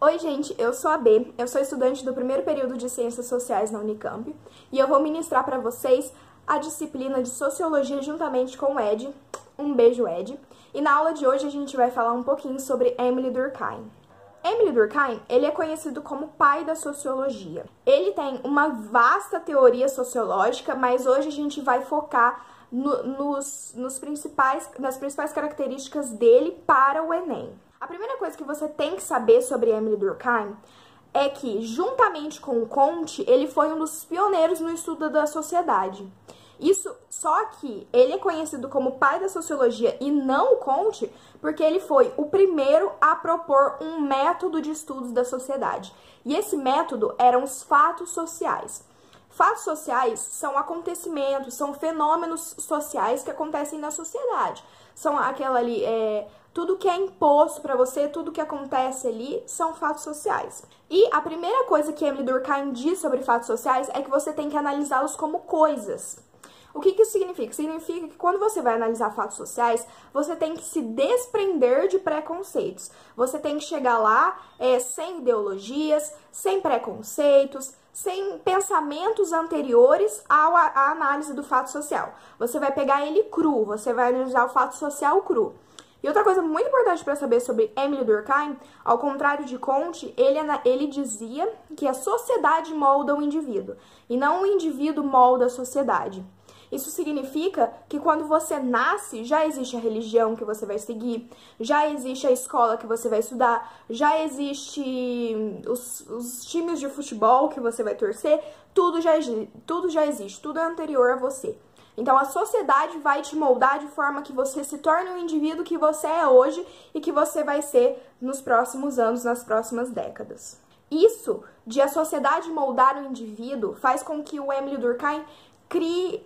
Oi gente, eu sou a B, eu sou estudante do primeiro período de Ciências Sociais na Unicamp e eu vou ministrar para vocês a disciplina de Sociologia juntamente com o Ed. Um beijo, Ed. E na aula de hoje a gente vai falar um pouquinho sobre Émile Durkheim. Émile Durkheim, ele é conhecido como pai da sociologia. Ele tem uma vasta teoria sociológica, mas hoje a gente vai focar nas principais características dele para o Enem. A primeira coisa que você tem que saber sobre Émile Durkheim é que, juntamente com o Comte, ele foi um dos pioneiros no estudo da sociedade. Só que ele é conhecido como pai da sociologia e não o Comte, porque ele foi o primeiro a propor um método de estudos da sociedade. E esse método eram os fatos sociais. Fatos sociais são acontecimentos, são fenômenos sociais que acontecem na sociedade. São aquela ali, tudo que é imposto para você, tudo que acontece ali, são fatos sociais. E a primeira coisa que Émile Durkheim diz sobre fatos sociais é que você tem que analisá-los como coisas. O que isso significa? Significa que quando você vai analisar fatos sociais, você tem que se desprender de preconceitos. Você tem que chegar lá sem ideologias, sem preconceitos, sem pensamentos anteriores à análise do fato social. Você vai pegar ele cru, você vai analisar o fato social cru. E outra coisa muito importante para saber sobre Émile Durkheim, ao contrário de Comte, ele dizia que a sociedade molda o indivíduo, e não o indivíduo molda a sociedade. Isso significa que quando você nasce, já existe a religião que você vai seguir, já existe a escola que você vai estudar, já existe os times de futebol que você vai torcer, tudo já existe, tudo é anterior a você. Então a sociedade vai te moldar de forma que você se torne o indivíduo que você é hoje e que você vai ser nos próximos anos, nas próximas décadas. Isso de a sociedade moldar o indivíduo faz com que o Émile Durkheim crie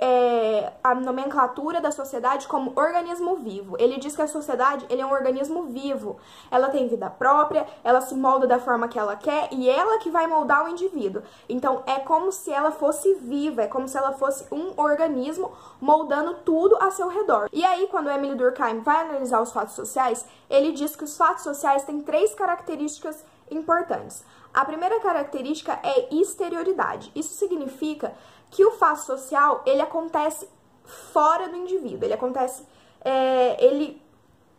a nomenclatura da sociedade como organismo vivo. Ele diz que a sociedade é um organismo vivo. Ela tem vida própria, ela se molda da forma que ela quer e ela que vai moldar o indivíduo. Então, é como se ela fosse viva, é como se ela fosse um organismo moldando tudo a seu redor. E aí, quando Émile Durkheim vai analisar os fatos sociais, ele diz que os fatos sociais têm 3 características importantes. A primeira característica é exterioridade. Isso significa que o fato social, ele acontece fora do indivíduo, ele acontece, ele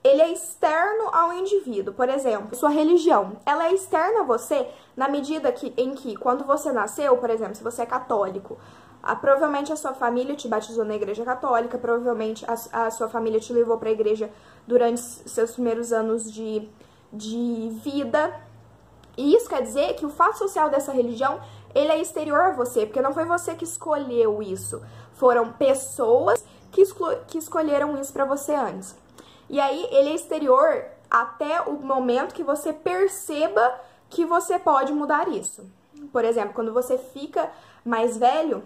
é externo ao indivíduo. Por exemplo, sua religião, ela é externa a você na medida em que quando você nasceu, por exemplo, se você é católico, provavelmente a sua família te batizou na igreja católica, provavelmente a sua família te levou para a igreja durante seus primeiros anos de vida. E isso quer dizer que o fato social dessa religião, ele é exterior a você, porque não foi você que escolheu isso. Foram pessoas que escolheram isso pra você antes. E aí, ele é exterior até o momento que você perceba que você pode mudar isso. Por exemplo, quando você fica mais velho,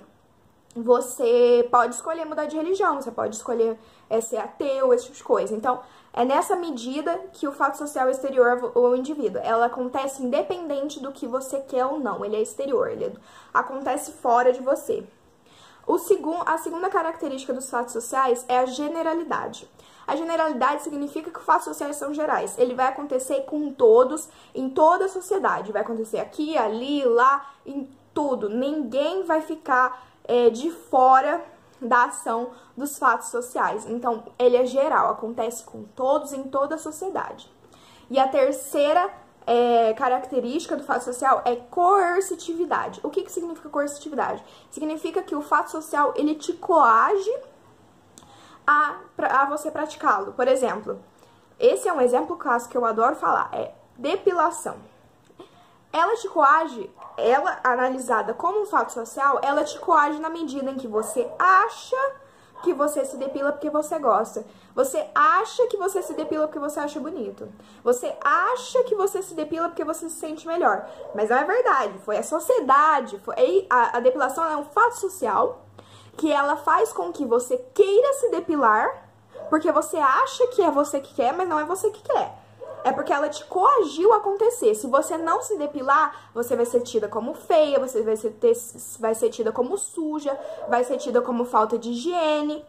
você pode escolher mudar de religião, você pode escolher ser ateu, esse tipo de coisa. Então, é nessa medida que o fato social é exterior ao indivíduo. Ela acontece independente do que você quer ou não. Ele é exterior, ele acontece fora de você. A segunda característica dos fatos sociais é a generalidade. A generalidade significa que os fatos sociais são gerais. Ele vai acontecer com todos, em toda a sociedade. Vai acontecer aqui, ali, lá, em tudo. Ninguém vai ficar de fora da ação dos fatos sociais. Então, ele é geral, acontece com todos, em toda a sociedade. E a terceira característica do fato social é coercitividade. O que significa coercitividade? Significa que o fato social, ele te coage a você praticá-lo. Por exemplo, esse é um exemplo clássico que eu adoro falar, é depilação. Ela te coage, ela analisada como um fato social, ela te coage na medida em que você acha que você se depila porque você gosta. Você acha que você se depila porque você acha bonito. Você acha que você se depila porque você se sente melhor. Mas não é verdade, foi a sociedade, a depilação é um fato social que ela faz com que você queira se depilar porque você acha que é você que quer, mas não é você que quer. É porque ela te coagiu a acontecer. Se você não se depilar, você vai ser tida como feia, você vai ser tida como suja, vai ser tida como falta de higiene.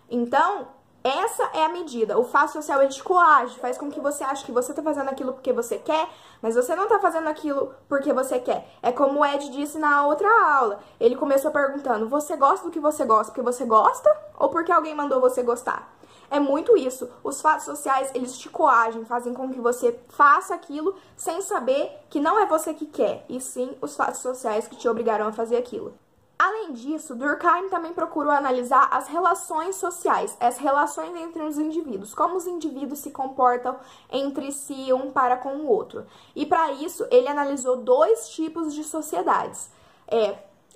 Então, Essa é a medida. O fato social, ele te coage, faz com que você ache que você tá fazendo aquilo porque você quer, mas você não tá fazendo aquilo porque você quer. É como o Ed disse na outra aula. Ele começou perguntando, você gosta do que você gosta porque você gosta ou porque alguém mandou você gostar? É muito isso. Os fatos sociais, eles te coagem, fazem com que você faça aquilo sem saber que não é você que quer, e sim os fatos sociais que te obrigaram a fazer aquilo. Além disso, Durkheim também procurou analisar as relações sociais, as relações entre os indivíduos, como os indivíduos se comportam entre si um para com o outro. E para isso, ele analisou dois tipos de sociedades,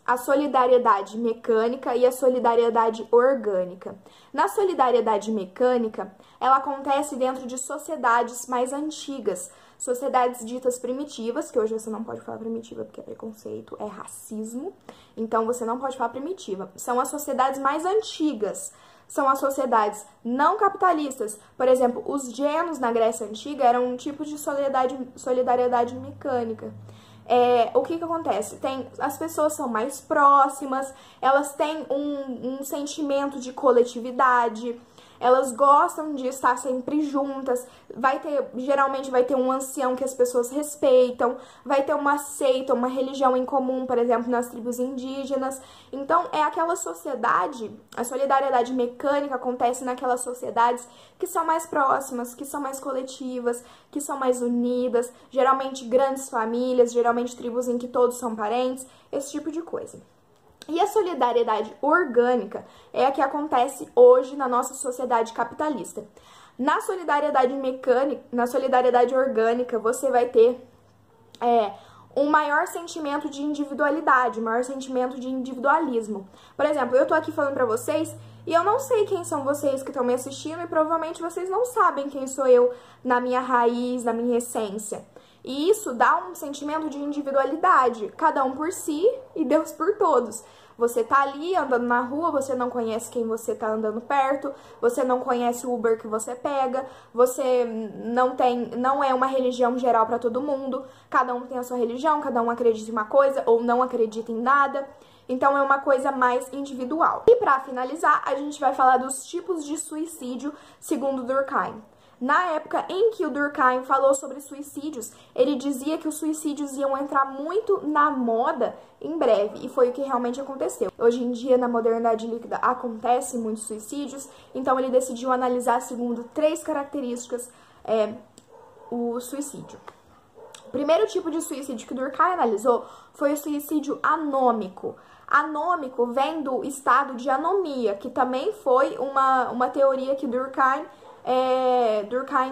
a solidariedade mecânica e a solidariedade orgânica. Na solidariedade mecânica, ela acontece dentro de sociedades mais antigas, sociedades ditas primitivas, que hoje você não pode falar primitiva porque é preconceito, é racismo, então você não pode falar primitiva. São as sociedades mais antigas, são as sociedades não capitalistas. Por exemplo, os genos na Grécia Antiga eram um tipo de solidariedade mecânica. O que acontece? As pessoas são mais próximas, elas têm um sentimento de coletividade, elas gostam de estar sempre juntas, geralmente vai ter um ancião que as pessoas respeitam, vai ter uma seita, uma religião em comum, por exemplo, nas tribos indígenas. Então, é aquela sociedade, a solidariedade mecânica acontece naquelas sociedades que são mais próximas, que são mais coletivas, que são mais unidas, geralmente grandes famílias, geralmente tribos em que todos são parentes, esse tipo de coisa. E a solidariedade orgânica é a que acontece hoje na nossa sociedade capitalista. Na solidariedade mecânica, na solidariedade orgânica, você vai ter um maior sentimento de individualidade, um maior sentimento de individualismo. Por exemplo, eu tô aqui falando pra vocês e eu não sei quem são vocês que estão me assistindo e provavelmente vocês não sabem quem sou eu na minha raiz, na minha essência. E isso dá um sentimento de individualidade, cada um por si e Deus por todos. Você tá ali andando na rua, você não conhece quem você tá andando perto, você não conhece o Uber que você pega, você não é uma religião geral para todo mundo, cada um tem a sua religião, cada um acredita em uma coisa ou não acredita em nada. Então é uma coisa mais individual. E para finalizar, a gente vai falar dos tipos de suicídio segundo Durkheim. Na época em que o Durkheim falou sobre suicídios, ele dizia que os suicídios iam entrar muito na moda em breve, e foi o que realmente aconteceu. Hoje em dia, na modernidade líquida, acontecem muitos suicídios, então ele decidiu analisar, segundo 3 características, o suicídio. O primeiro tipo de suicídio que Durkheim analisou foi o suicídio anômico. Anômico vem do estado de anomia, que também foi uma teoria que Durkheim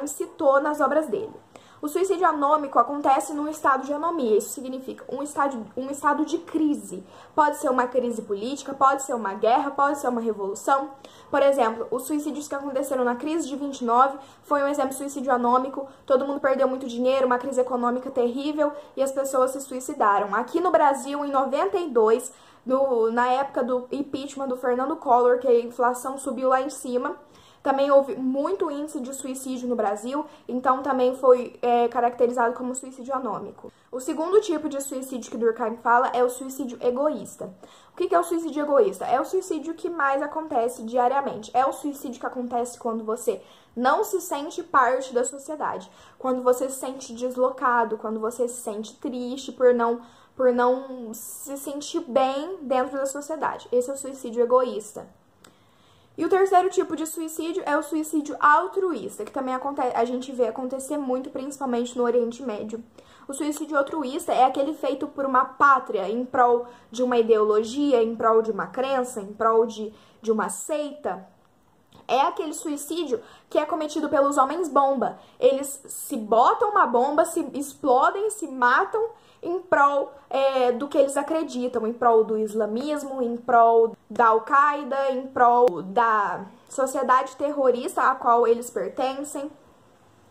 citou nas obras dele. O suicídio anômico acontece num estado de anomia, isso significa um estado de crise. Pode ser uma crise política, pode ser uma guerra, pode ser uma revolução. Por exemplo, os suicídios que aconteceram na crise de 29 foi um exemplo de suicídio anômico, todo mundo perdeu muito dinheiro, uma crise econômica terrível e as pessoas se suicidaram. Aqui no Brasil, em 92, na época do impeachment do Fernando Collor, que a inflação subiu lá em cima, também houve muito índice de suicídio no Brasil, então também foi caracterizado como suicídio anômico. O segundo tipo de suicídio que Durkheim fala é o suicídio egoísta. O que é o suicídio egoísta? É o suicídio que mais acontece diariamente. É o suicídio que acontece quando você não se sente parte da sociedade, quando você se sente deslocado, quando você se sente triste por não se sentir bem dentro da sociedade. Esse é o suicídio egoísta. E o terceiro tipo de suicídio é o suicídio altruísta, que também a gente vê acontecer muito, principalmente no Oriente Médio. O suicídio altruísta é aquele feito por uma pátria, em prol de uma ideologia, em prol de uma crença, em prol de uma seita. É aquele suicídio que é cometido pelos homens-bomba. Eles se botam uma bomba, se explodem, se matam em prol do que eles acreditam, em prol do islamismo, em prol da Al-Qaeda, em prol da sociedade terrorista a qual eles pertencem.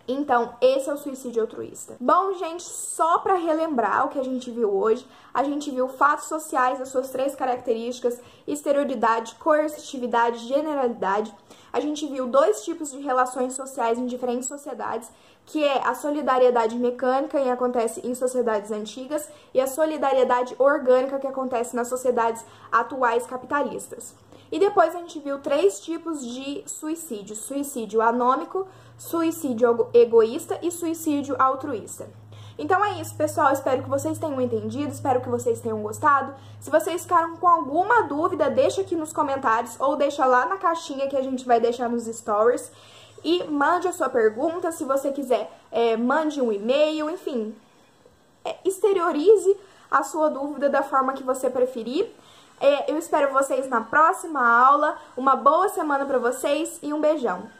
Então, esse é o suicídio altruísta. Bom, gente, só para relembrar o que a gente viu hoje, a gente viu fatos sociais, as suas 3 características, exterioridade, coercitividade, generalidade. A gente viu 2 tipos de relações sociais em diferentes sociedades, que é a solidariedade mecânica, que acontece em sociedades antigas, e a solidariedade orgânica, que acontece nas sociedades atuais capitalistas. E depois a gente viu 3 tipos de suicídio: suicídio anômico, suicídio egoísta e suicídio altruísta. Então é isso, pessoal. Espero que vocês tenham entendido, espero que vocês tenham gostado. Se vocês ficaram com alguma dúvida, deixa aqui nos comentários ou deixa lá na caixinha que a gente vai deixar nos stories. E mande a sua pergunta, se você quiser, mande um e-mail, enfim. Exteriorize a sua dúvida da forma que você preferir. Eu espero vocês na próxima aula. Uma boa semana para vocês e um beijão!